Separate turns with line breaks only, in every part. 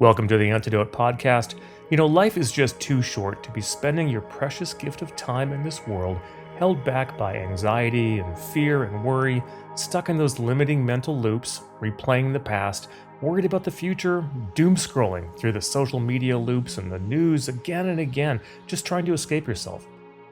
Welcome to the Antidōt podcast. You know, life is just too short to be spending your precious gift of time in this world held back by anxiety and fear and worry, stuck in those limiting mental loops, replaying the past, worried about the future, doom scrolling through the social media loops and the news again and again, just trying to escape yourself.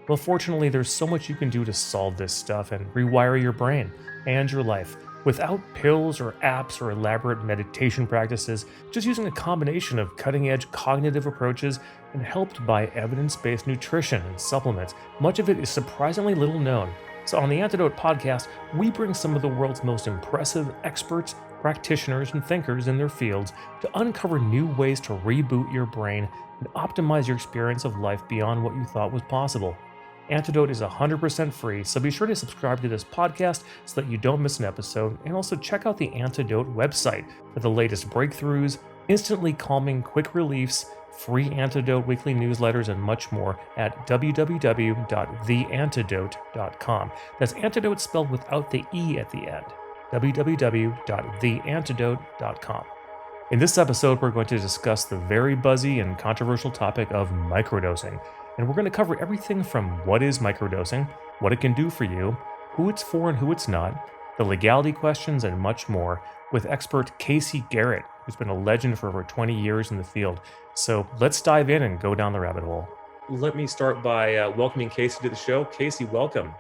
Well, fortunately, there's so much you can do to solve this stuff and rewire your brain and your life without pills or apps or elaborate meditation practices, just using a combination of cutting edge cognitive approaches and helped by evidence based nutrition and supplements. Much of it is surprisingly little known. So, on the Antidōt podcast, we bring some of the world's most impressive experts, practitioners, and thinkers in their fields to uncover new ways to reboot your brain and optimize your experience of life beyond what you thought was possible. Antidōt is 100% free, so be sure to subscribe to this podcast so that you don't miss an episode, and also check out the Antidōt website for the latest breakthroughs, instantly calming quick reliefs, free Antidōt weekly newsletters, and much more at www.theantidote.com. That's Antidote spelled without the E at the end. www.theantidote.com. In this episode, we're going to discuss the very buzzy and controversial topic of microdosing. And we're going to cover everything from what is microdosing, what it can do for you, who it's for and who it's not, the legality questions, and much more with expert Kayse Garrett, who's been a legend for over 20 years in the field. So let's dive in and go down the rabbit hole. Let me start by welcoming Kayse to the show. Kayse, welcome.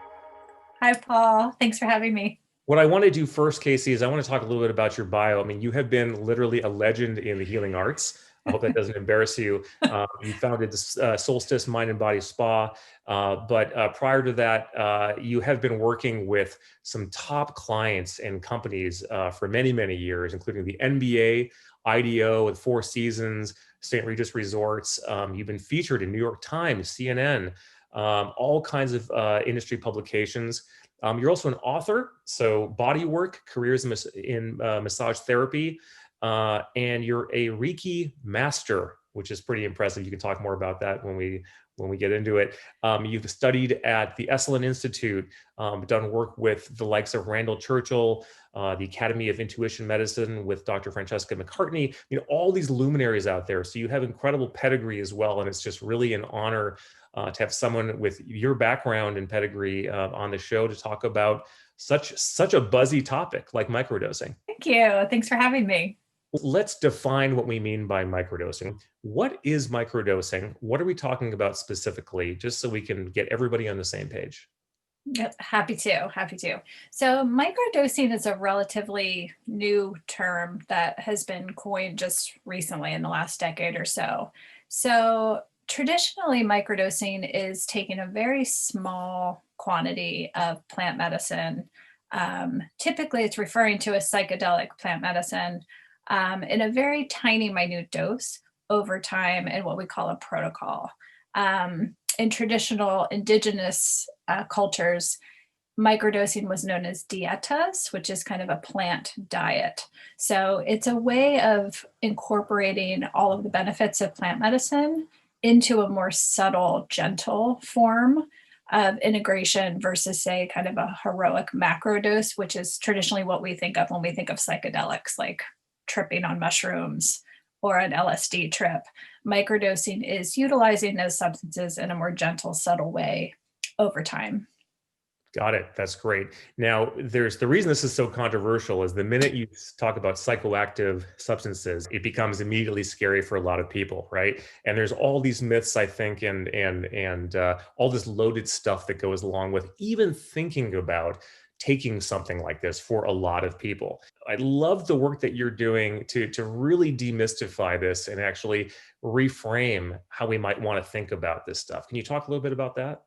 Hi, Paul. Thanks for having me.
What I want to do first, Kayse, is I want to talk a little bit about your bio. I mean, you have been literally a legend in the healing arts. I hope that doesn't embarrass you. You founded Solstice Mind and Body Spa, but prior to that, you have been working with some top clients and companies for many, many years, including the NBA, IDO, with Four Seasons, St. Regis Resorts. You've been featured in New York Times, CNN, all kinds of industry publications. You're also an author, so Bodywork, Careers in Massage Therapy, and you're a Reiki master, which is pretty impressive. You can talk more about that when we get into it. You've studied at the Esalen Institute, done work with the likes of Randall Churchill, the Academy of Intuition Medicine with Dr. Francesca McCartney, all these luminaries out there. So you have incredible pedigree as well. And it's just really an honor to have someone with your background and pedigree on the show to talk about such a buzzy topic like microdosing.
Thank you. Thanks for having me.
Let's define what we mean by microdosing. What is microdosing? What are we talking about specifically, just so we can get everybody on the same page?
Yep, happy to. So microdosing is a relatively new term that has been coined just recently in the last decade or so. So traditionally, microdosing is taking a very small quantity of plant medicine. Typically, it's referring to a psychedelic plant medicine in a very tiny, minute dose over time in what we call a protocol. In traditional indigenous cultures, microdosing was known as dietas, which is kind of a plant diet. So it's a way of incorporating all of the benefits of plant medicine into a more subtle, gentle form of integration versus, say, kind of a heroic macro dose, which is traditionally what we think of when we think of psychedelics, like tripping on mushrooms or an LSD trip. Microdosing is utilizing those substances in a more gentle, subtle way over time.
Got it. That's great. Now, there's the reason this is so controversial is the minute you talk about psychoactive substances, it becomes immediately scary for a lot of people, right? And there's all these myths, I think, and all this loaded stuff that goes along with even thinking about taking something like this for a lot of people. I love the work that you're doing to really demystify this and actually reframe how we might want to think about this stuff. Can you talk a little bit about that?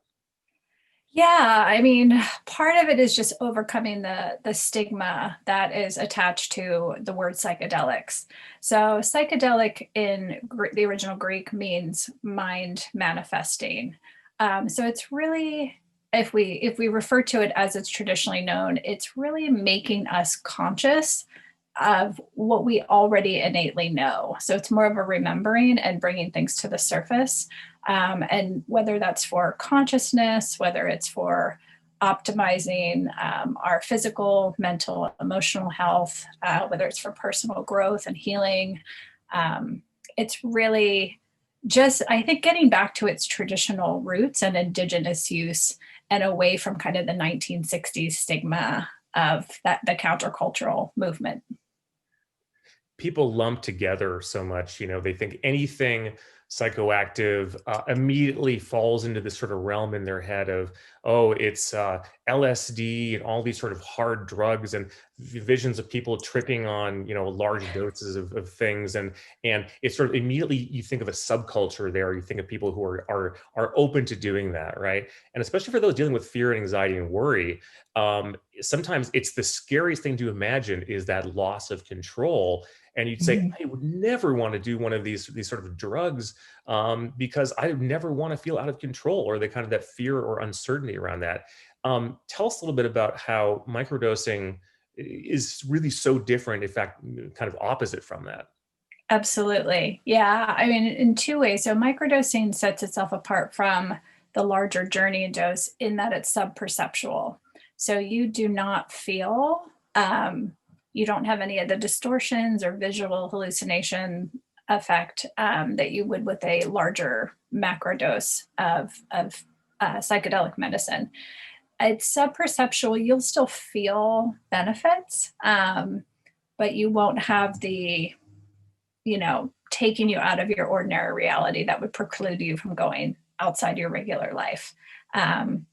Yeah, I mean, part of it is just overcoming the stigma that is attached to the word psychedelics. So psychedelic in the original Greek means mind manifesting. So it's really, if we refer to it as it's traditionally known, it's really making us conscious of what we already innately know. So it's more of a remembering and bringing things to the surface. And whether that's for consciousness, whether it's for optimizing our physical, mental, emotional health, whether it's for personal growth and healing, it's really just, I think, getting back to its traditional roots and indigenous use and away from kind of the 1960s stigma of that the countercultural movement.
People lump together so much, they think anything psychoactive immediately falls into this sort of realm in their head of, oh, it's LSD and all these sort of hard drugs, and visions of people tripping on, large doses of things. And it's sort of immediately you think of a subculture there. You think of people who are open to doing that, right? And especially for those dealing with fear and anxiety and worry, sometimes it's the scariest thing to imagine is that loss of control. And you'd say,
Mhm.
I would never want to do one of these sort of drugs, because I never want to feel out of control, or the kind of that fear or uncertainty around that. Tell us a little bit about how microdosing is really so different, in fact, kind of opposite from that.
Absolutely. Yeah. I mean, in two ways. So, microdosing sets itself apart from the larger journey dose in that it's subperceptual. So, you do not feel, you don't have any of the distortions or visual hallucination effect that you would with a larger macro dose of psychedelic medicine. It's subperceptual. You'll still feel benefits, but you won't have the, taking you out of your ordinary reality that would preclude you from going outside your regular life. Um,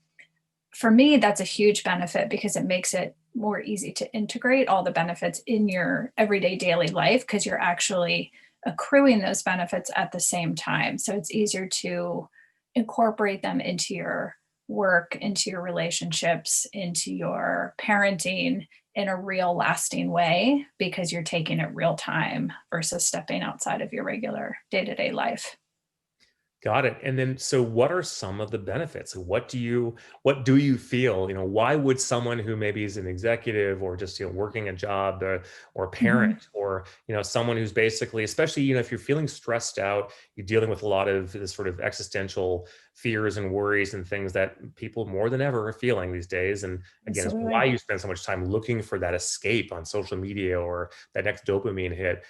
for me, that's a huge benefit because it makes it more easy to integrate all the benefits in your everyday daily life because you're actually accruing those benefits at the same time. So it's easier to incorporate them into your work, into your relationships, into your parenting in a real lasting way because you're taking it real time versus stepping outside of your regular day-to-day life.
Got it. And then, so what are some of the benefits? What do you feel? Why would someone who maybe is an executive, or just working a job, or a parent,
Mhm.
or someone who's basically, especially if you're feeling stressed out, you're dealing with a lot of this sort of existential fears and worries and things that people more than ever are feeling these days. And again, it's why
Absolutely.
you spend so much time looking for that escape on social media, or that next dopamine hit.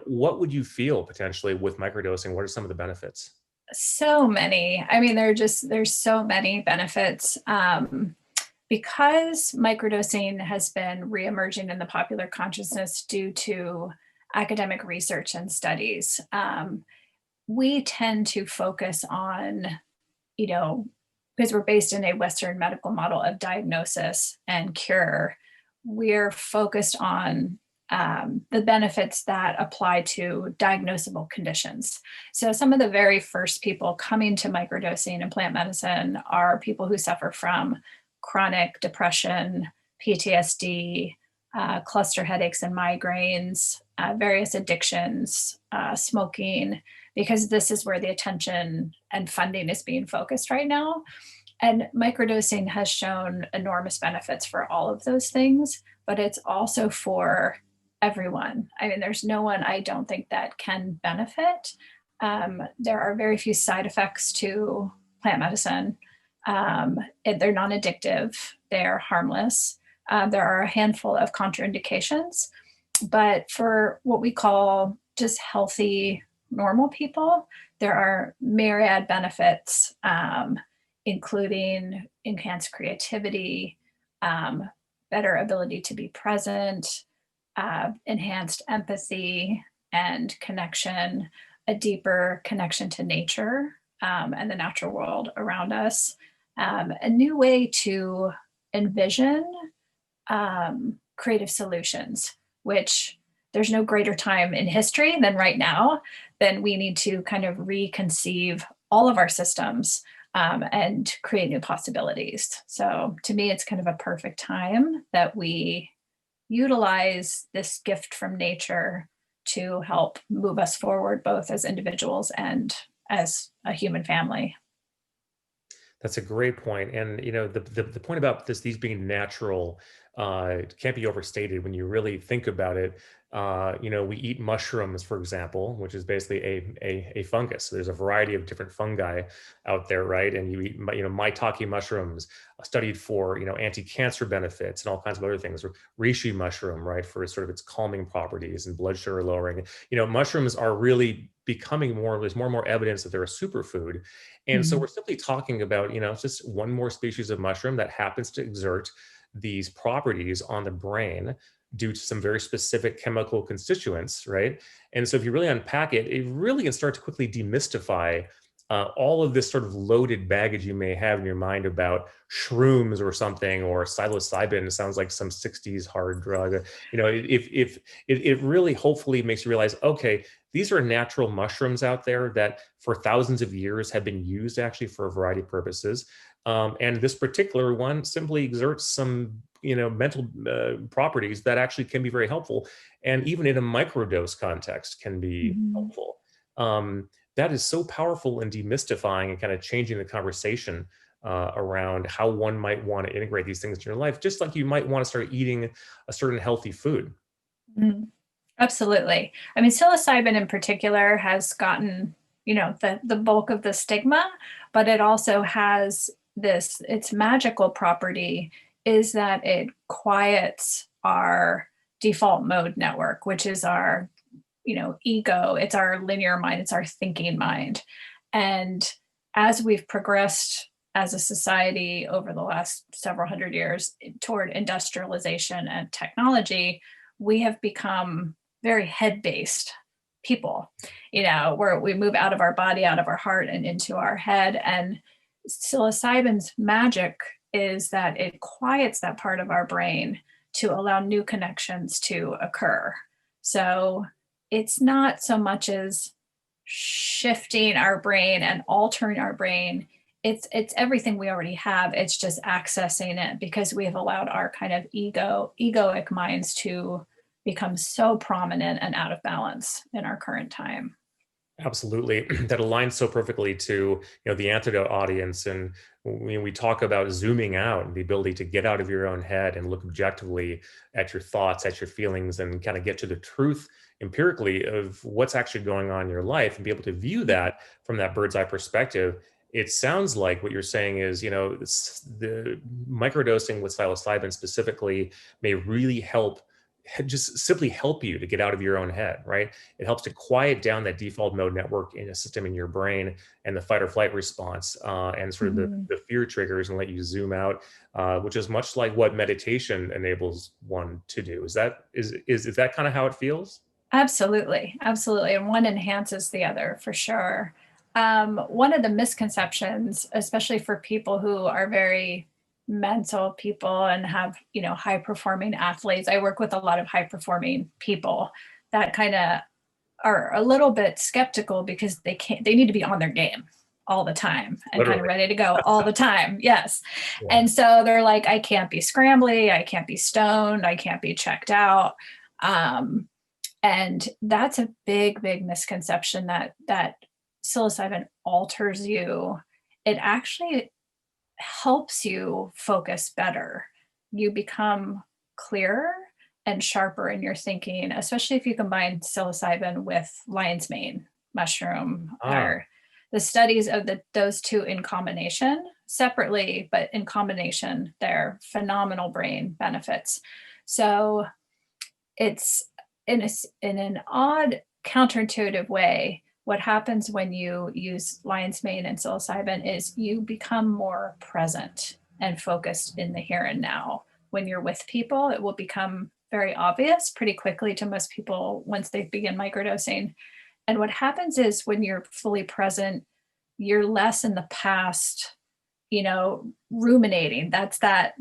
What would you feel potentially with microdosing? What are some of the benefits?
So many. I mean, there's so many benefits. Because microdosing has been reemerging in the popular consciousness due to academic research and studies, we tend to focus on, you know, because we're based in a Western medical model of diagnosis and cure, we're focused on the benefits that apply to diagnosable conditions. So, some of the very first people coming to microdosing and plant medicine are people who suffer from chronic depression, PTSD, cluster headaches and migraines, various addictions, smoking, because this is where the attention and funding is being focused right now. And microdosing has shown enormous benefits for all of those things, but it's also for everyone. I mean, there's no one I don't think that can benefit. There are very few side effects to plant medicine. They're non addictive, they're harmless. There are a handful of contraindications, but for what we call just healthy, normal people, there are myriad benefits, including enhanced creativity, um, better ability to be present, enhanced empathy and connection, a deeper connection to nature and the natural world around us, a new way to envision creative solutions, which there's no greater time in history than right now. Then we need to kind of reconceive all of our systems and create new possibilities. So to me, it's kind of a perfect time that we utilize this gift from nature to help move us forward, both as individuals and as a human family.
That's a great point. And the point about these being natural, It can't be overstated when you really think about it. We eat mushrooms, for example, which is basically a fungus. So there's a variety of different fungi out there, right? And you eat, maitake mushrooms, studied for, anti-cancer benefits and all kinds of other things. Or reishi mushroom, right, for sort of its calming properties and blood sugar lowering. Mushrooms are really becoming there's more and more evidence that they're a superfood. And so we're
Mhm.
simply talking about, it's just one more species of mushroom that happens to exert these properties on the brain due to some very specific chemical constituents, right? And so if you really unpack it, it really can start to quickly demystify all of this sort of loaded baggage you may have in your mind about shrooms or something, or psilocybin sounds like some 60s hard drug. If it really hopefully makes you realize, okay, these are natural mushrooms out there that for thousands of years have been used actually for a variety of purposes. And this particular one simply exerts some, mental properties that actually can be very helpful, and even in a microdose context can be
Mhm.
helpful. That is so powerful in demystifying and kind of changing the conversation around how one might want to integrate these things in your life, just like you might want to start eating a certain healthy food.
Mhm. Absolutely. I mean, psilocybin in particular has gotten, the bulk of the stigma, but it also has its magical property is that it quiets our default mode network, which is our, ego. It's our linear mind, it's our thinking mind. And as we've progressed as a society over the last several hundred years toward industrialization and technology, we have become very head based people, where we move out of our body, out of our heart, and into our head. And psilocybin's magic is that it quiets that part of our brain to allow new connections to occur. So it's not so much as shifting our brain and altering our brain. It's everything we already have. It's just accessing it because we have allowed our kind of egoic minds to become so prominent and out of balance in our current time.
Absolutely. That aligns so perfectly to, the antidote audience. And when we talk about zooming out and the ability to get out of your own head and look objectively at your thoughts, at your feelings, and kind of get to the truth empirically of what's actually going on in your life and be able to view that from that bird's eye perspective. It sounds like what you're saying is, the microdosing with psilocybin specifically may really help, just simply help you to get out of your own head, right? It helps to quiet down that default mode network in a system in your brain and the fight or flight response, and sort of
Mhm.
the fear triggers, and let you zoom out, which is much like what meditation enables one to do. Is that kind of how it feels?
Absolutely, absolutely, and one enhances the other for sure. One of the misconceptions, especially for people who are very mental people and have, high performing athletes, I work with a lot of high performing people that kind of are a little bit skeptical because they need to be on their game all the time and kind of
Literally.
ready to go all the time. Yes.
Yeah.
And so they're like, I can't be scrambly, I can't be stoned, I can't be checked out. Um, and that's a big, big misconception that psilocybin alters you. It actually helps you focus better. You become clearer and sharper in your thinking, especially if you combine psilocybin with lion's mane mushroom.
Ah,
Or the studies of those two in combination, separately, but in combination, they're phenomenal brain benefits. So it's in an odd counterintuitive way, what happens when you use lion's mane and psilocybin is you become more present and focused in the here and now. When you're with people, it will become very obvious pretty quickly to most people once they begin microdosing. And what happens is when you're fully present, you're less in the past, ruminating. That's that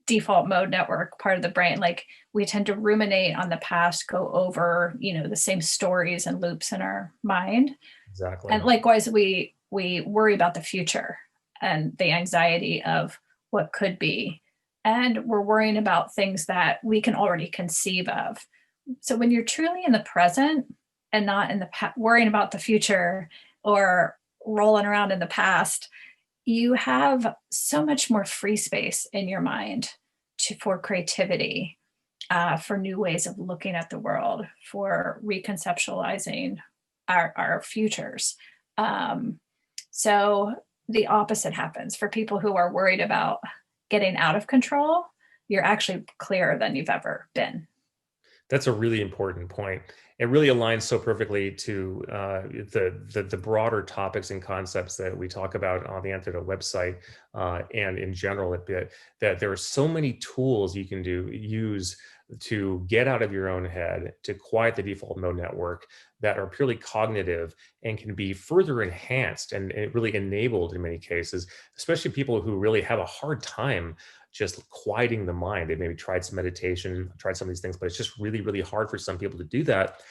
default mode network part of the brain. Like we tend to ruminate on the past, go over, the same stories and loops in our mind. And
exactly.
likewise, we worry about the future and the anxiety of what could be. And we're worrying about things that we can already conceive of. So when you're truly in the present and not in the worrying about the future or rolling around in the past, you have so much more free space in your mind for creativity, for new ways of looking at the world, for reconceptualizing our futures. So the opposite happens for people who are worried about getting out of control. You're actually clearer than you've ever been.
That's a really important point. It really aligns so perfectly to the broader topics and concepts that we talk about on the Antidote website, and in general, that there are so many tools you can use to get out of your own head, to quiet the default mode network, that are purely cognitive and can be further enhanced and really enabled in many cases, especially people who really have a hard time just quieting the mind. They maybe tried some meditation, tried some of these things, but it's just really, really hard for some people to do that.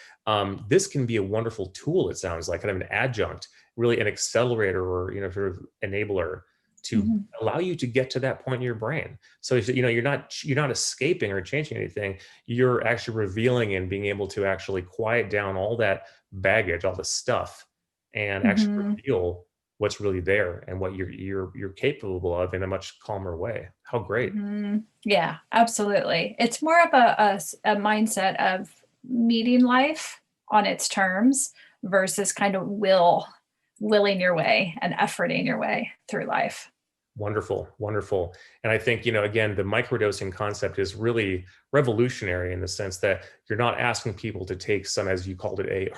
This can be a wonderful tool, it sounds like, kind of an adjunct, really an accelerator, or sort of enabler to
Mhm.
allow you to get to that point in your brain. So you're not escaping or changing anything. You're actually revealing and being able to actually quiet down all that baggage, all the stuff, and actually
Mhm.
reveal what's really there and what you're capable of in a much calmer way. How great.
Mhm. Yeah, absolutely. It's more of a mindset of meeting life on its terms versus kind of willing your way and efforting your way through life.
Wonderful, wonderful. And I think, again, the microdosing concept is really revolutionary in the sense that you're not asking people to take some, as you called it,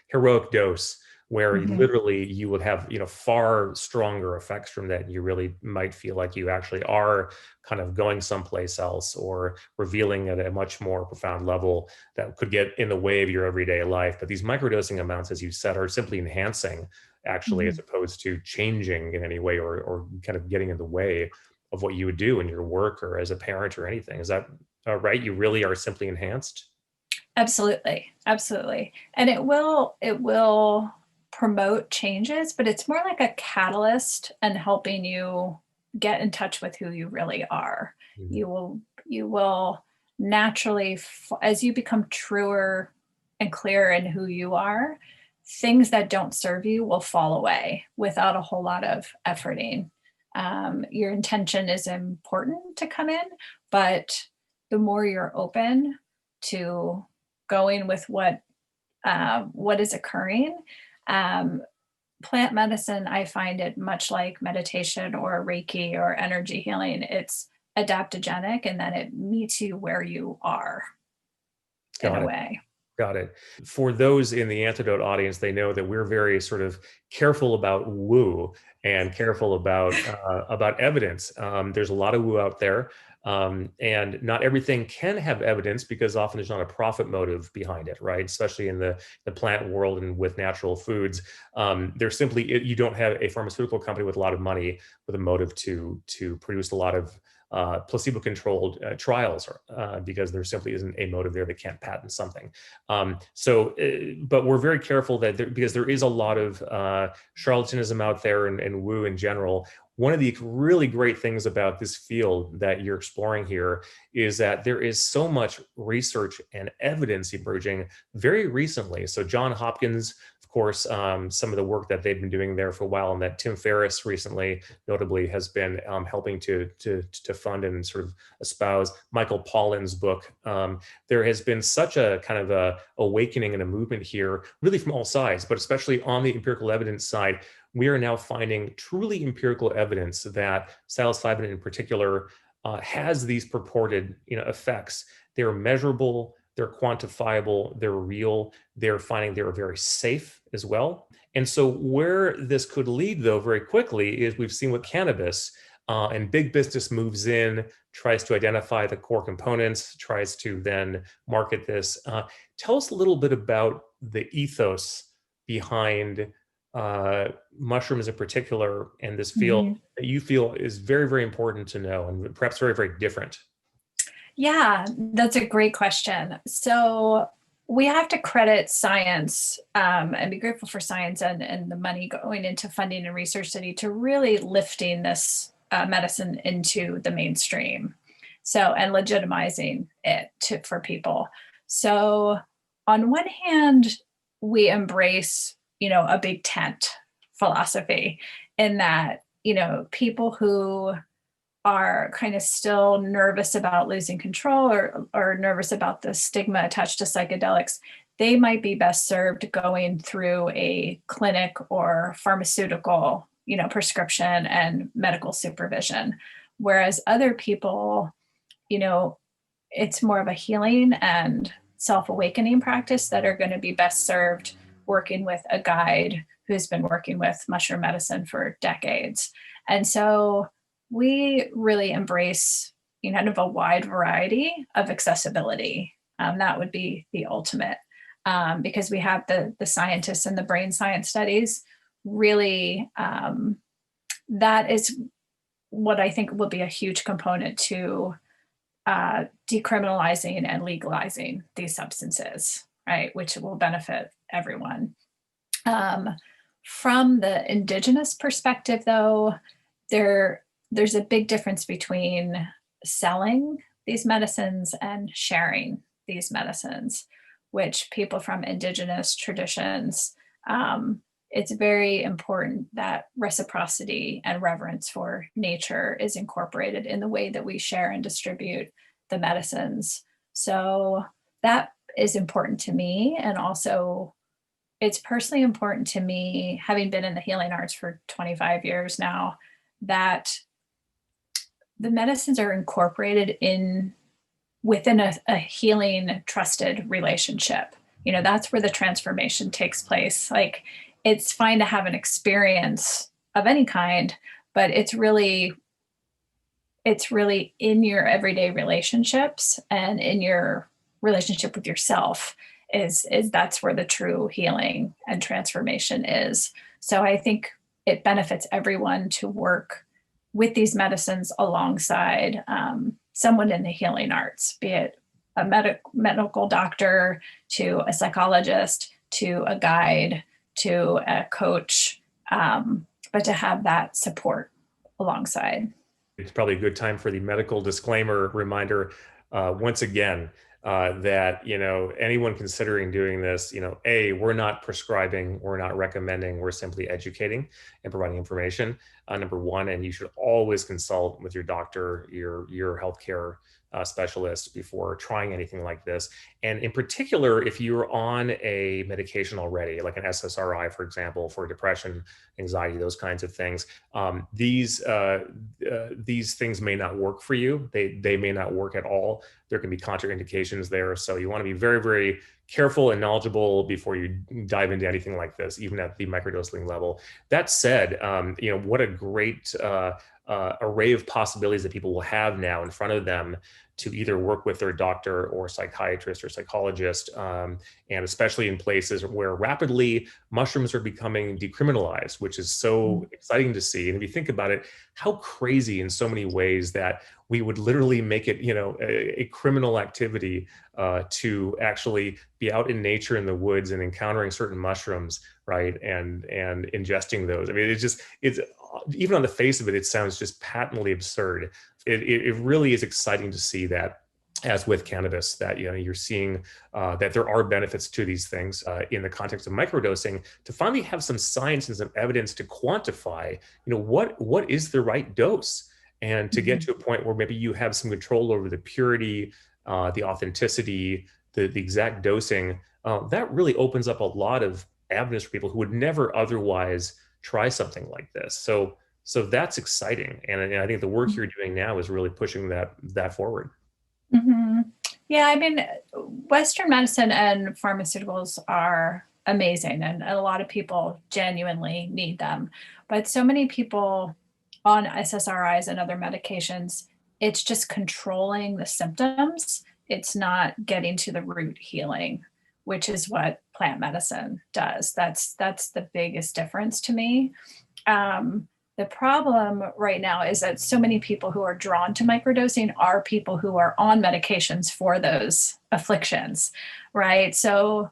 heroic dose, where
Mhm.
literally you would have, far stronger effects from that. You really might feel like you actually are kind of going someplace else, or revealing at a much more profound level that could get in the way of your everyday life. But these microdosing amounts, as you said, are simply enhancing, actually, as
Mhm.
opposed to changing in any way, or kind of getting in the way of what you would do in your work or as a parent or anything. Is that right? You really are simply enhanced?
Absolutely, absolutely. And it will promote changes, but it's more like a catalyst and helping you get in touch with who you really are.
Mhm.
You will naturally, as you become truer and clearer in who you are, things that don't serve you will fall away without a whole lot of efforting. Your intention is important to come in, but the more you're open to going with what is occurring. Um, Plant medicine, I find it much like meditation or Reiki or energy healing. It's adaptogenic, and then it meets you where you are in a
Got it.
way.
Got it. For those in the Antidote audience, they know that we're very sort of careful about woo and careful about evidence. There's a lot of woo out there, and not everything can have evidence because often there's not a profit motive behind it, right? Especially in the plant world and with natural foods, there's simply, you don't have a pharmaceutical company with a lot of money with a motive to produce a lot of placebo-controlled trials, because there simply isn't a motive there. They can't patent something. But we're very careful that because there is a lot of charlatanism out there, and woo in general. One of the really great things about this field that you're exploring here is that there is so much research and evidence emerging very recently. So John Hopkins, of course, some of the work that they've been doing there for a while, and that Tim Ferriss recently, notably, has been helping to fund and sort of espouse. Michael Pollan's book. There has been such a kind of a awakening and a movement here, really from all sides, but especially on the empirical evidence side. We are now finding truly empirical evidence that psilocybin in particular has these purported effects. They're measurable, they're quantifiable, they're real. They're finding they're very safe as well. And so where this could lead, though, very quickly, is we've seen with cannabis, and big business moves in, tries to identify the core components, tries to then market this. Tell us a little bit about the ethos behind mushrooms in particular, and this field
Mhm.
that you feel is very, very important to know, and perhaps very, very different.
Yeah, that's a great question. So we have to credit science, and be grateful for science and the money going into funding and research study to really lifting this medicine into the mainstream. So, and legitimizing it for people. So, on one hand, we embrace, a big tent philosophy in that, people who are kind of still nervous about losing control or nervous about the stigma attached to psychedelics, they might be best served going through a clinic or pharmaceutical, prescription and medical supervision. Whereas other people, it's more of a healing and self-awakening practice that are going to be best served working with a guide who's been working with mushroom medicine for decades. And so we really embrace kind of a wide variety of accessibility. That would be the ultimate, because we have the scientists and the brain science studies. Really, that is what I think will be a huge component to decriminalizing and legalizing these substances, right? Which will benefit everyone. From the indigenous perspective, though, there's a big difference between selling these medicines and sharing these medicines, which people from indigenous traditions, it's very important that reciprocity and reverence for nature is incorporated in the way that we share and distribute the medicines. So that is important to me. And also, it's personally important to me, having been in the healing arts for 25 years now, that the medicines are incorporated within a healing, trusted relationship. That's where the transformation takes place. Like, it's fine to have an experience of any kind, but it's really in your everyday relationships and in your relationship with yourself is that's where the true healing and transformation is. So I think it benefits everyone to work with these medicines alongside someone in the healing arts, be it a medical doctor, to a psychologist, to a guide, to a coach, but to have that support alongside.
It's probably a good time for the medical disclaimer reminder once again. That anyone considering doing this, we're not prescribing, we're not recommending, we're simply educating and providing information. Number one, and you should always consult with your doctor, your healthcare specialist before trying anything like this. And in particular, if you're on a medication already, like an SSRI, for example, for depression, anxiety, those kinds of things, these things may not work for you. They may not work at all. There can be contraindications there. So you want to be very, very careful and knowledgeable before you dive into anything like this, even at the microdosing level. That said, what a great array of possibilities that people will have now in front of them to either work with their doctor or psychiatrist or psychologist, and especially in places where rapidly mushrooms are becoming decriminalized, which is so exciting to see. And if you think about it, how crazy in so many ways that we would literally make it, a criminal activity to actually be out in nature in the woods and encountering certain mushrooms, right, and ingesting those. I mean, it's even on the face of it, it sounds just patently absurd. It really is exciting to see that, as with cannabis, that you're seeing that there are benefits to these things in the context of microdosing, to finally have some science and some evidence to quantify, what is the right dose, and to get to a point where maybe you have some control over the purity, the authenticity, the exact dosing. That really opens up a lot of avenues for people who would never otherwise try something like this. So that's exciting, and I think the work you're doing now is really pushing that forward.
Mm-hmm. Yeah, I mean, Western medicine and pharmaceuticals are amazing, and a lot of people genuinely need them. But so many people on SSRIs and other medications, it's just controlling the symptoms. It's not getting to the root healing, which is what plant medicine does. That's the biggest difference to me. The problem right now is that so many people who are drawn to microdosing are people who are on medications for those afflictions, right? So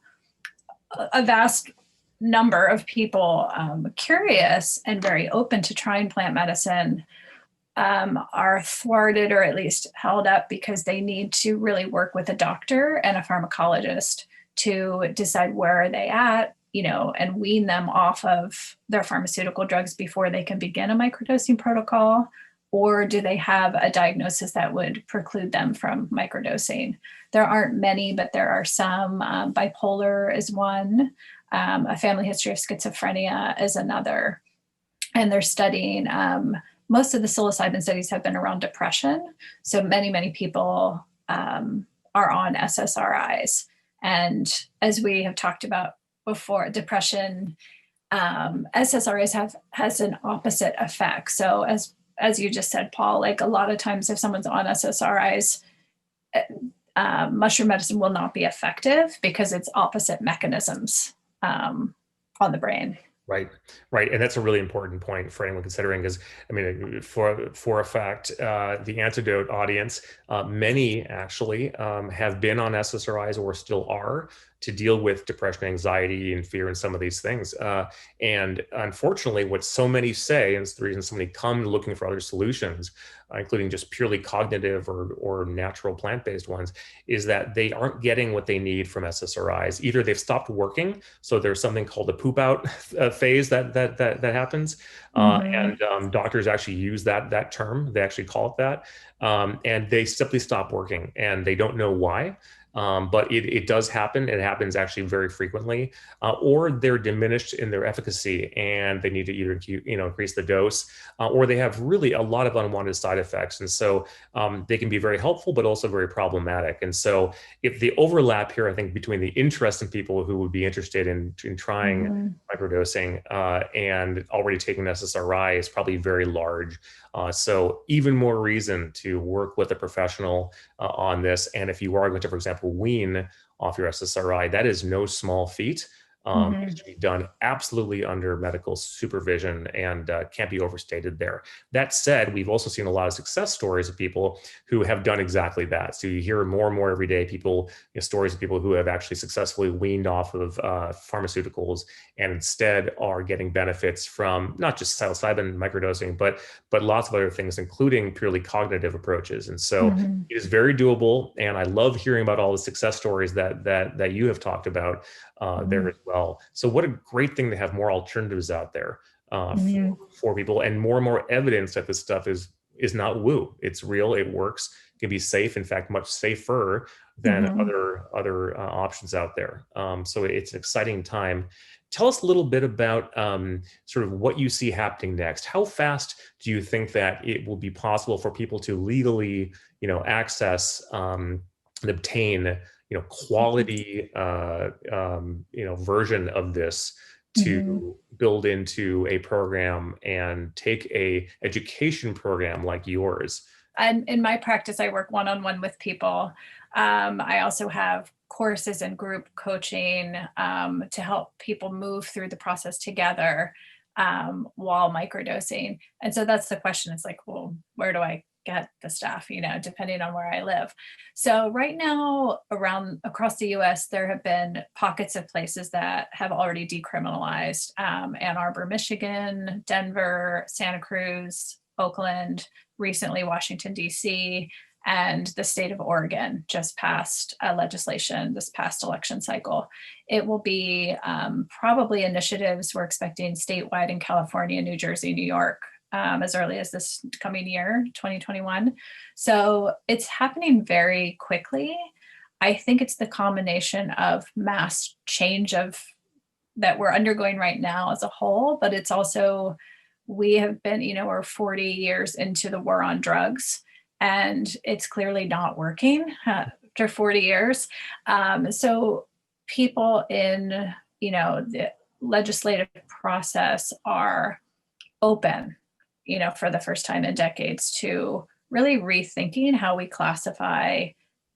a vast number of people curious and very open to trying plant medicine are thwarted, or at least held up, because they need to really work with a doctor and a pharmacologist to decide where are they at, and wean them off of their pharmaceutical drugs before they can begin a microdosing protocol. or do they have a diagnosis that would preclude them from microdosing? There aren't many, but there are some. Bipolar is one. A family history of schizophrenia is another. And they're studying, most of the psilocybin studies have been around depression. So many people are on SSRIs. And as we have talked about before, depression, SSRIs has an opposite effect. So as you just said, Paul, like a lot of times if someone's on SSRIs, mushroom medicine will not be effective because it's opposite mechanisms on the brain.
Right, right, and that's a really important point for anyone considering. Because I mean, for a fact, the Antidote audience, many actually have been on SSRIs or still are to deal with depression, anxiety, and fear, and some of these things. And unfortunately, what so many say, and it's the reason so many come looking for other solutions, including just purely cognitive or natural plant-based ones, is that they aren't getting what they need from SSRIs. Either they've stopped working, so there's something called a poop out phase that happens, and doctors actually use that term. They actually call it that, and they simply stop working, and they don't know why. But it does happen. It happens actually very frequently, or they're diminished in their efficacy, and they need to either increase the dose, or they have really a lot of unwanted side effects, and so they can be very helpful, but also very problematic. And so, if the overlap here, I think, between the interest in people who would be interested in trying microdosing and already taking SSRI is probably very large. So even more reason to work with a professional on this. And if you are going to, for example, wean off your SSRI, that is no small feat. It should be done absolutely under medical supervision and can't be overstated there. That said, we've also seen a lot of success stories of people who have done exactly that. So you hear more and more every day stories of people who have actually successfully weaned off of pharmaceuticals and instead are getting benefits from not just psilocybin microdosing, but lots of other things, including purely cognitive approaches. And so it is very doable. And I love hearing about all the success stories that you have talked about there as well. So what a great thing to have more alternatives out there for people, and more evidence that this stuff is not woo. It's real. It works. It can be safe. In fact, much safer than other options out there. So it's an exciting time. Tell us a little bit about sort of what you see happening next. How fast do you think that it will be possible for people to legally, access and obtain quality, version of this to build into a program and take a education program like yours?
And in my practice, I work one-on-one with people. I also have courses and group coaching to help people move through the process together while microdosing. And so that's the question. It's like, well, where do I get the stuff, depending on where I live. So right now across the US, there have been pockets of places that have already decriminalized. Ann Arbor, Michigan, Denver, Santa Cruz, Oakland, recently Washington, DC, and the state of Oregon just passed legislation this past election cycle. It will be probably initiatives we're expecting statewide in California, New Jersey, New York, as early as this coming year, 2021. So it's happening very quickly. I think it's the combination of mass change that we're undergoing right now as a whole, but it's also, we have been, we're 40 years into the war on drugs, and it's clearly not working after 40 years. So people in, the legislative process are open, for the first time in decades to really rethinking how we classify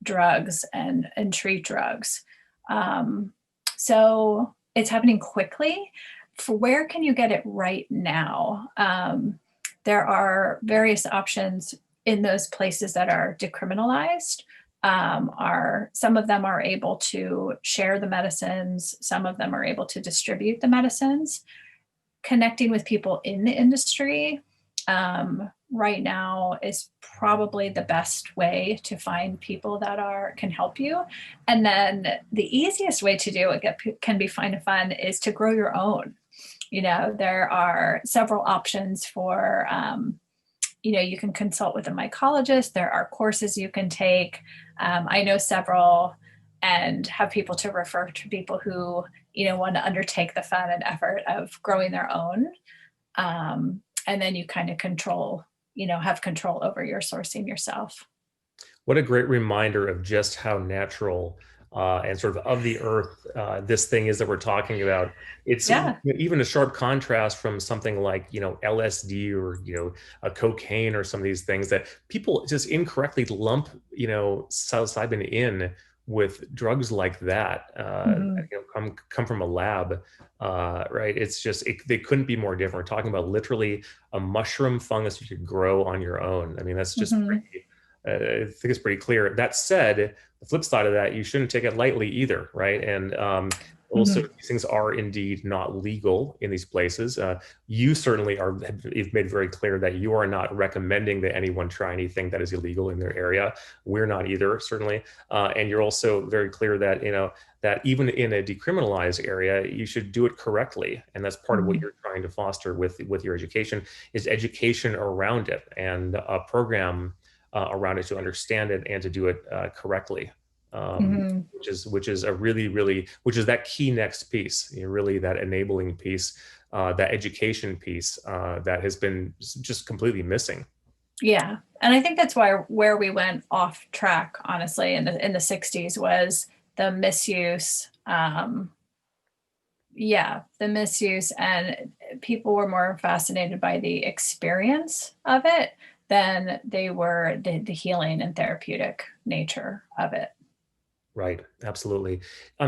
drugs and treat drugs. So it's happening quickly. For where can you get it right now? There are various options in those places that are decriminalized. Some of them are able to share the medicines. Some of them are able to distribute the medicines. Connecting with people in the industry right now is probably the best way to find people that can help you. And then the easiest way to do it can be fun is to grow your own. There are several options for you can consult with a mycologist. There are courses you can take. I know several, and have people to refer to people who, want to undertake the fun and effort of growing their own. And then you kind of have control over your sourcing yourself.
What a great reminder of just how natural and sort of the earth this thing is that we're talking about. It's
Yeah.
even a sharp contrast from something like, LSD or, a cocaine or some of these things that people just incorrectly lump, psilocybin in with drugs like that,
Mm-hmm.
come from a lab, right? It's just, they couldn't be more different. We're talking about literally a mushroom fungus you could grow on your own. I mean, that's just
Mm-hmm.
pretty, I think it's pretty clear. That said, the flip side of that, you shouldn't take it lightly either, right? And also,
Mm-hmm.
these things are indeed not legal in these places. You certainly have made very clear that you are not recommending that anyone try anything that is illegal in their area. We're not either, certainly. And you're also very clear that, that even in a decriminalized area, you should do it correctly. And that's part of what
Mm-hmm.
you're trying to foster with your education, is education around it and a program around it to understand it and to do it correctly,
Mm-hmm.
which is a really which is that key next piece, really that enabling piece, that education piece that has been just completely missing.
Yeah. And I think that's where we went off track, honestly, in the 60s was the misuse. Yeah, the misuse, and people were more fascinated by the experience of it than they were the healing and therapeutic nature of it.
Right, absolutely.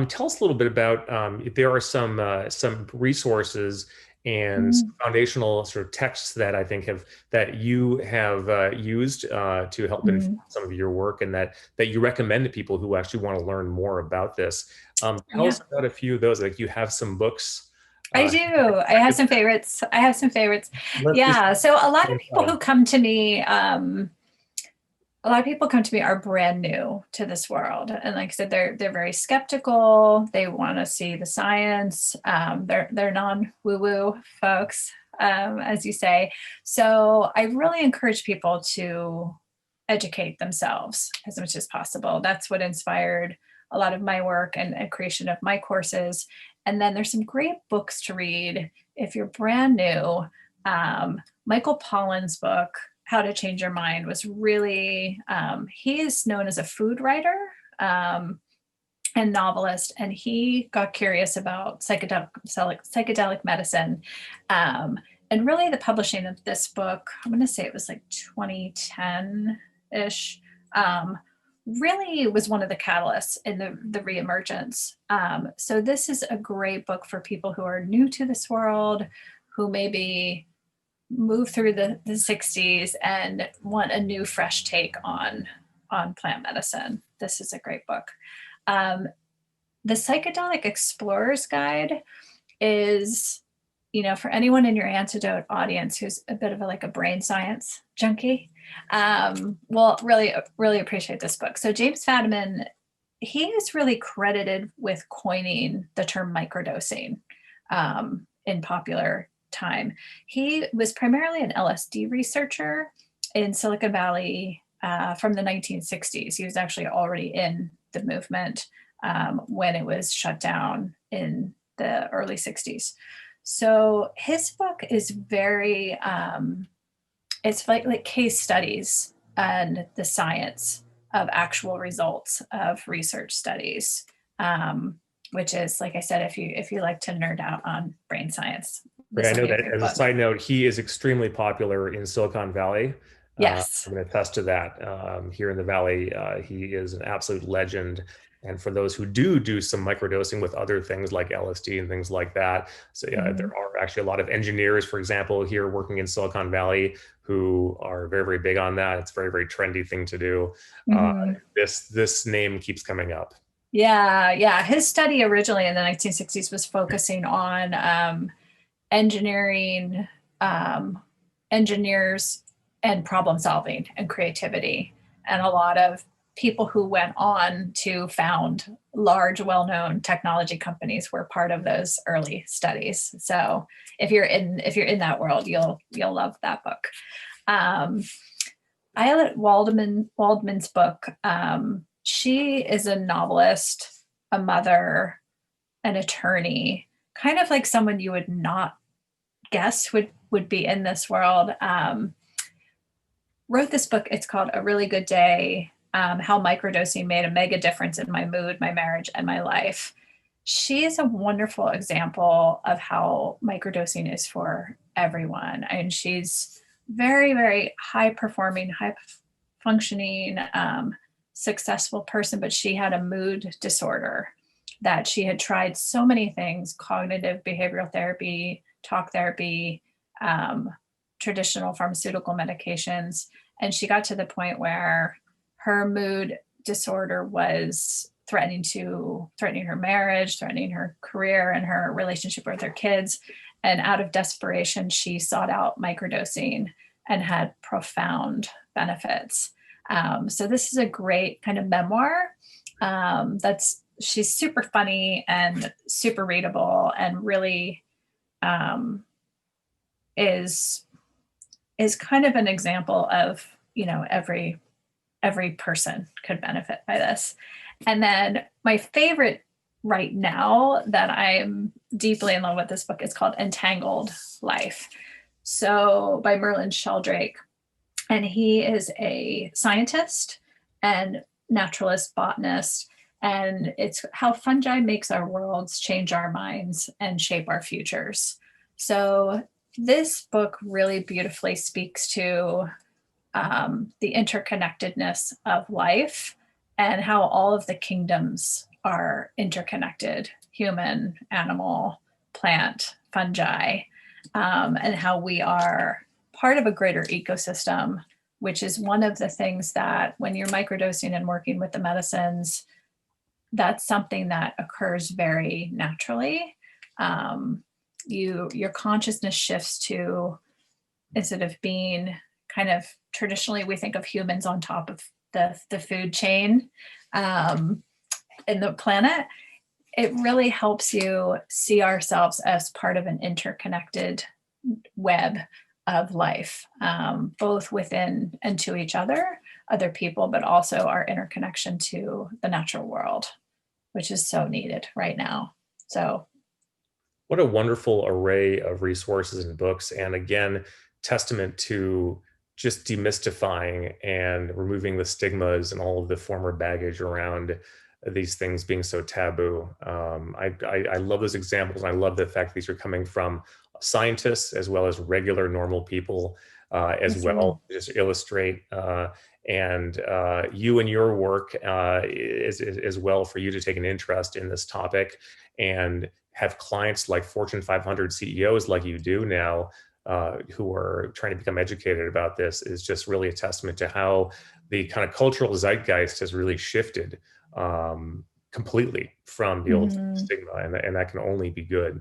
Tell us a little bit about if there are some resources and some foundational sort of texts that I think that you have used to help inform
Mm-hmm.
some of your work, and that you recommend to people who actually want to learn more about this. Tell
Yeah.
us about a few of those. Like, you have some books.
I
Uh,
do. I have some favorites.
let's just
Yeah. So a lot of people who come to me, a lot of people come to me are brand new to this world, and like I said, they're very skeptical. They want to see the science. They're non woo woo folks, as you say. So I really encourage people to educate themselves as much as possible. That's what inspired a lot of my work and creation of my courses. And then there's some great books to read if you're brand new. Michael Pollan's book, How to Change Your Mind, was really, he is known as a food writer and novelist, and he got curious about psychedelic medicine. And really, the publishing of this book, I'm going to say it was like 2010 ish, really was one of the catalysts in the reemergence. So, this is a great book for people who are new to this world, who maybe move through the 60s and want a new fresh take on plant medicine. This is a great book. The Psychedelic Explorer's Guide is, for anyone in your Antidote audience who's a bit of like a brain science junkie, will really appreciate this book. So James Fadiman, he is really credited with coining the term microdosing in popular time. He was primarily an LSD researcher in Silicon Valley from the 1960s. He was actually already in the movement when it was shut down in the early 60s. So his book is very, it's like case studies and the science of actual results of research studies, which is, like I said, if you like to nerd out on brain science,
Right,
this
I
will
know
be a
that
great
as a
book.
side note, he is extremely popular in Silicon Valley.
Yes.
I'm going to attest to that. Here in the Valley, he is an absolute legend. And for those who do some microdosing with other things like LSD and things like that, so yeah,
Mhm.
there are actually a lot of engineers, for example, here working in Silicon Valley who are very big on that. It's a very trendy thing to do.
Mhm.
This name keeps coming up.
Yeah, yeah. His study originally in the 1960s was focusing on engineering, um, engineers, and problem solving and creativity. And a lot of people who went on to found large, well-known technology companies were part of those early studies. So if you're in that world, you'll love that book. Um, Waldman's book. She is a novelist, a mother, an attorney, kind of like someone you would not guess would be in this world. Wrote this book. It's called A Really Good Day, How Microdosing Made a Mega Difference in My Mood, My Marriage, and My Life. She is a wonderful example of how microdosing is for everyone. And she's very, very high performing, high functioning, successful person, but she had a mood disorder that she had tried so many things: cognitive behavioral therapy, talk therapy, traditional pharmaceutical medications. And she got to the point where her mood disorder was threatening her marriage, threatening her career and her relationship with her kids. And out of desperation, she sought out microdosing and had profound benefits. So this is a great kind of memoir. She's super funny and super readable, and really is kind of an example of, every person could benefit by this. And then my favorite right now that I'm deeply in love with, this book is called Entangled Life. So by Merlin Sheldrake. And he is a scientist and naturalist, botanist. And it's how fungi makes our worlds, change our minds, and shape our futures. So this book really beautifully speaks to the interconnectedness of life and how all of the kingdoms are interconnected: human, animal, plant, fungi, and how we are part of a greater ecosystem, which is one of the things that when you're microdosing and working with the medicines, that's something that occurs very naturally. Your consciousness shifts to, instead of being kind of, traditionally we think of humans on top of the food chain in the planet, it really helps you see ourselves as part of an interconnected web of life, both within and to each other people, but also our interconnection to the natural world, which is so needed right now. So
what a wonderful array of resources and books. And again, testament to just demystifying and removing the stigmas and all of the former baggage around these things being so taboo. I love those examples. And I love the fact that these are coming from scientists as well as regular, normal people as well, just illustrate. And you and your work as well, for you to take an interest in this topic and have clients like Fortune 500 CEOs like you do now, who are trying to become educated about this, is just really a testament to how the kind of cultural zeitgeist has really shifted completely from the old stigma, and that can only be good.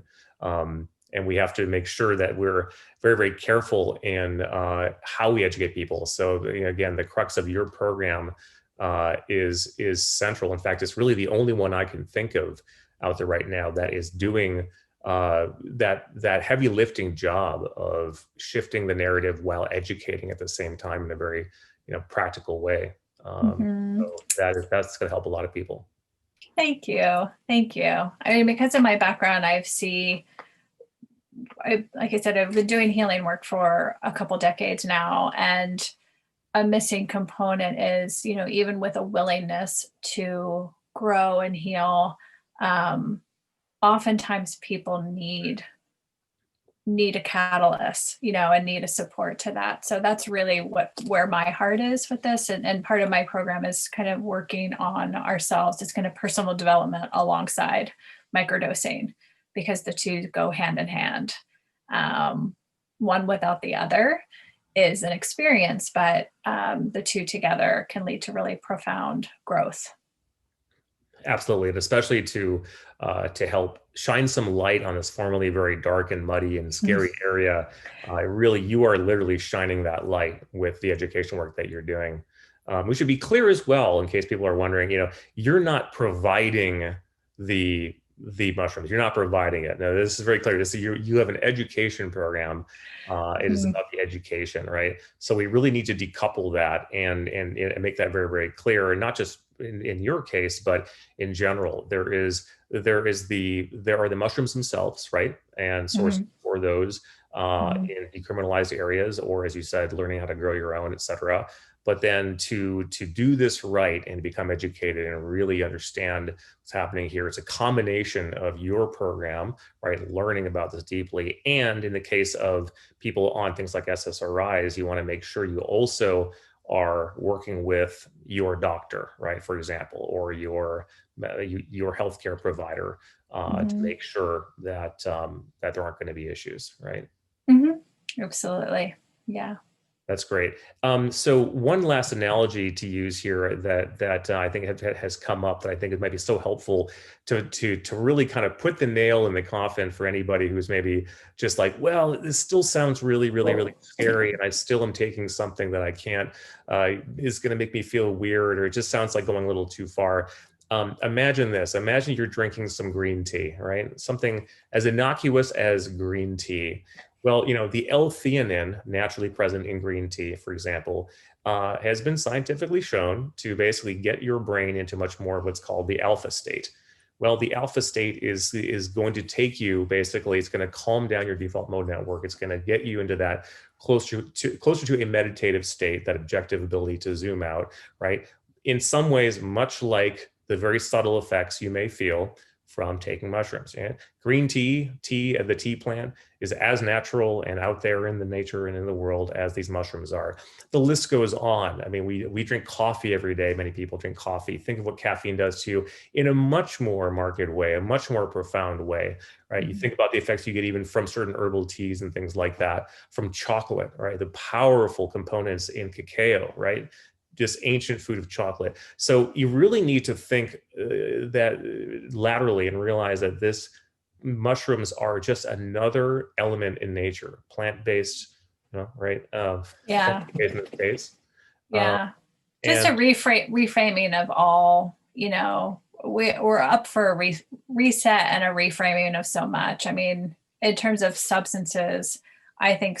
And we have to make sure that we're very, very careful in how we educate people. So again, the crux of your program is central. In fact, it's really the only one I can think of out there right now that is doing that heavy lifting job of shifting the narrative while educating at the same time in a very practical way. So that's going to help a lot of people.
Thank you. I mean, because of my background, like I said, I've been doing healing work for a couple decades now, and a missing component is, even with a willingness to grow and heal, oftentimes people need a catalyst, and need a support to that. So that's really where my heart is with this. And part of my program is kind of working on ourselves. It's kind of personal development alongside microdosing, because the two go hand in hand. One without the other is an experience, but the two together can lead to really profound growth.
Absolutely, and especially to help shine some light on this formerly very dark and muddy and scary area. You are literally shining that light with the education work that you're doing. We should be clear as well, in case people are wondering, you're not providing the the mushrooms. You're not providing it. Now, this is very clear. So you have an education program. It is
Mhm.
about the education, right? So we really need to decouple that and make that very, very clear, and not just in your case, but in general. There are the mushrooms themselves, right? And sourcing
Mhm.
for those
Mhm.
in decriminalized areas, or as you said, learning how to grow your own, et cetera. But then to do this right and become educated and really understand what's happening here, it's a combination of your program, right, learning about this deeply, and in the case of people on things like SSRIs, you want to make sure you also are working with your doctor, right, for example, or your healthcare provider to
Mhm.
make sure that that there aren't going to be issues, right?
Mhm. Absolutely. Yeah.
That's great. So one last analogy to use here that I think has come up that I think it might be so helpful to really kind of put the nail in the coffin for anybody who's maybe just like, well, this still sounds really, really, really scary, and I still am taking something that I can't is going to make me feel weird, or it just sounds like going a little too far. Imagine this. Imagine you're drinking some green tea, right? Something as innocuous as green tea. Well, the L-theanine naturally present in green tea, for example, has been scientifically shown to basically get your brain into much more of what's called the alpha state. Well, the alpha state is going to take you basically. It's going to calm down your default mode network. It's going to get you into that closer to a meditative state, that objective ability to zoom out, right? In some ways, much like the very subtle effects you may feel from taking mushrooms. Yeah? Green tea, the tea plant, is as natural and out there in the nature and in the world as these mushrooms are. The list goes on. I mean, we drink coffee every day. Many people drink coffee. Think of what caffeine does to you in a much more marked way, a much more profound way, right? You
Mhm.
think about the effects you get even from certain herbal teas and things like that, from chocolate, right? The powerful components in cacao, right? Just ancient food of chocolate. So you really need to think that laterally and realize that this mushrooms are just another element in nature, plant-based, right?
Yeah.
Fungi-based in this case. Uh,
Yeah. Just a
and
reframing of all, we're up for a reset and a reframing of so much. I mean, in terms of substances, I think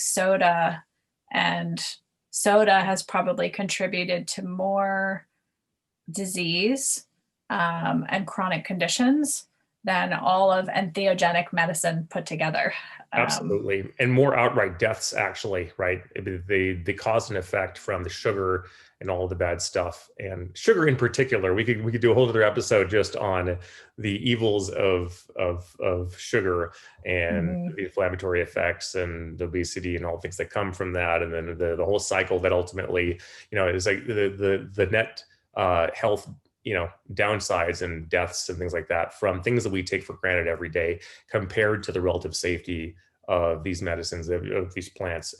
and soda has probably contributed to more disease and chronic conditions than all of entheogenic medicine put together. Um,
absolutely, and more outright deaths, actually, right? The cause and effect from the sugar and all the bad stuff, and sugar in particular. We could do a whole other episode just on the evils of sugar and
mhm.
the inflammatory effects and obesity and all things that come from that, and then the whole cycle that ultimately, is like the net health, downsides and deaths and things like that from things that we take for granted every day compared to the relative safety of these medicines, of these plants.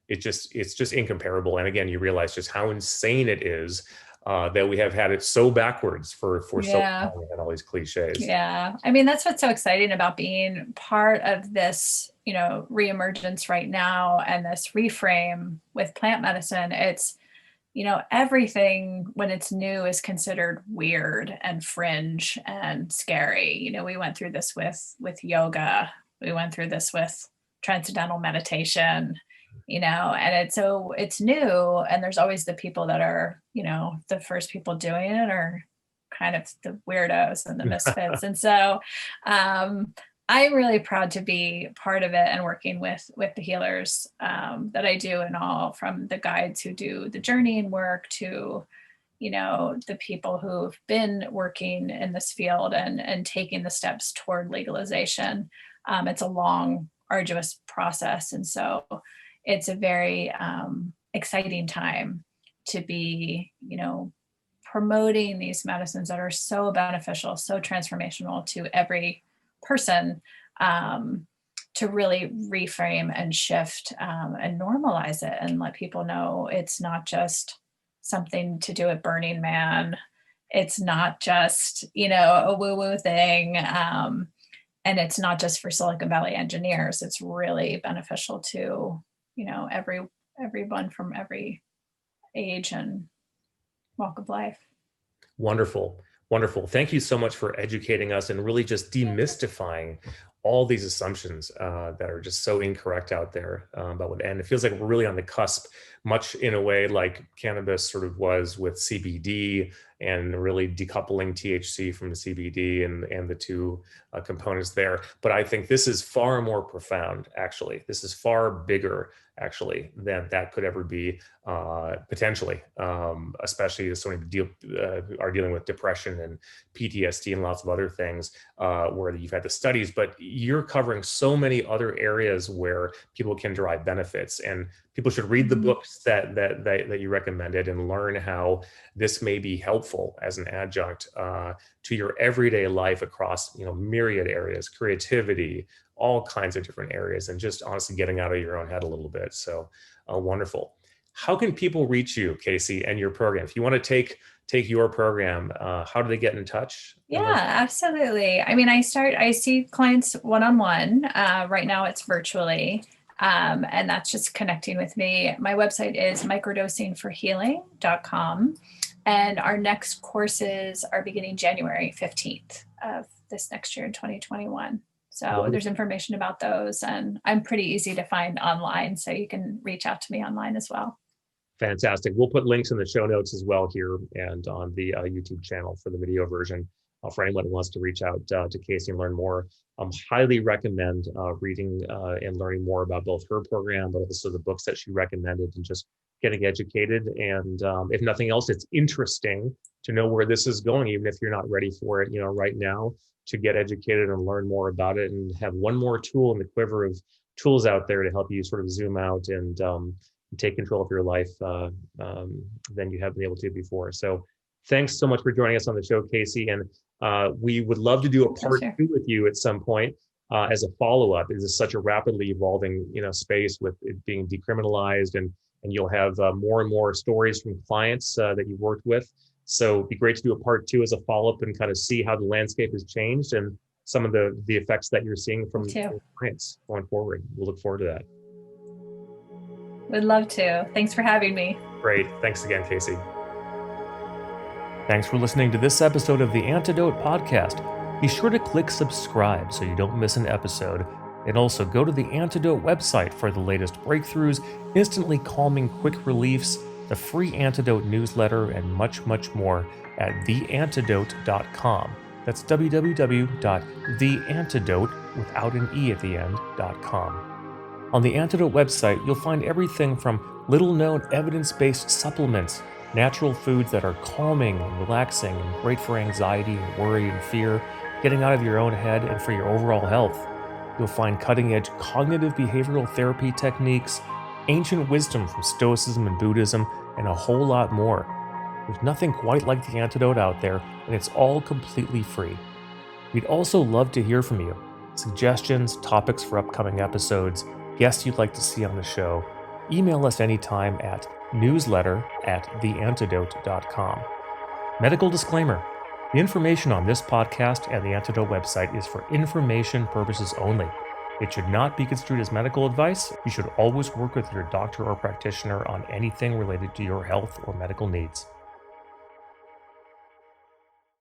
It's just incomparable. And again, you realize just how insane it is that we have had it so backwards for so
Yeah.
long, and all these cliches.
Yeah. I mean, that's what's so exciting about being part of this, reemergence right now and this reframe with plant medicine. It's, everything when it's new is considered weird and fringe and scary. We went through this with yoga. We went through this with transcendental meditation, and it's new, and there's always the people that are, the first people doing it are kind of the weirdos and the misfits. And so um I'm really proud to be part of it and working with the healers that I do, and all from the guides who do the journeying work to the people who've been working in this field and taking the steps toward legalization. It's a long, arduous process, and so it's a very exciting time to be, promoting these medicines that are so beneficial, so transformational to every person, to really reframe and shift and normalize it and let people know it's not just something to do at Burning Man. It's not just, a woo woo thing. And it's not just for Silicon Valley engineers. It's really beneficial to, everyone from every age and walk of life.
Wonderful. Wonderful. Thank you so much for educating us and really just demystifying all these assumptions that are just so incorrect out there about what, and it feels like we're really on the cusp, much in a way like cannabis sort of was with CBD and really decoupling THC from the CBD and the two components there. But I think this is far more profound, actually. This is far bigger, actually, than that could ever be potentially, especially as so many are dealing with depression and PTSD and lots of other things where you've had the studies, but you're covering so many other areas where people can derive benefits, and people should read the books that you recommended and learn how this may be helpful as an adjunct to your everyday life across myriad areas, creativity, all kinds of different areas, and just honestly getting out of your own head a little bit. So wonderful. How can people reach you, Kayse, and your program? If you want to take your program, how do they get in touch?
Yeah, absolutely. I mean, I see clients one-on-one. Right now it's virtually. And that's just connecting with me. My website is microdosingforhealing.com. And our next courses are beginning January 15th of this next year in 2021. So there's information about those, and I'm pretty easy to find online. So you can reach out to me online as well.
Fantastic. We'll put links in the show notes as well here and on the YouTube channel for the video version for anyone who wants to reach out to Kayse and learn more. Highly recommend reading and learning more about both her program, but also the books that she recommended, and just getting educated. And if nothing else, it's interesting to know where this is going, even if you're not ready for it, right now, to get educated and learn more about it and have one more tool in the quiver of tools out there to help you sort of zoom out and take control of your life than you have been able to before. So thanks so much for joining us on the show, Kayse. And we would love to do a part two with you at some point as a follow-up. This is such a rapidly evolving space with it being decriminalized, and you'll have more and more stories from clients that you've worked with. So it'd be great to do a part two as a follow-up and kind of see how the landscape has changed and some of the effects that you're seeing from clients going forward. We'll look forward to that.
Would love to. Thanks for having me.
Great. Thanks again, Kayse. Thanks for listening to this episode of the Antidote podcast. Be sure to click subscribe so you don't miss an episode. And also go to the Antidote website for the latest breakthroughs, instantly calming quick reliefs, the free Antidote newsletter, and much, much more at theantidote.com. That's www.theantidote, without an E at the end.com. On the Antidote website, you'll find everything from little-known evidence-based supplements, natural foods that are calming and relaxing and great for anxiety and worry and fear, getting out of your own head, and for your overall health. You'll find cutting-edge cognitive behavioral therapy techniques, ancient wisdom from Stoicism and Buddhism, and a whole lot more. There's nothing quite like the Antidote out there, and it's all completely free. We'd also love to hear from you. Suggestions, topics for upcoming episodes, guests you'd like to see on the show. Email us anytime at newsletter@theantidote.com. Medical disclaimer. The information on this podcast and the Antidote website is for information purposes only. It should not be construed as medical advice. You should always work with your doctor or practitioner on anything related to your health or medical needs.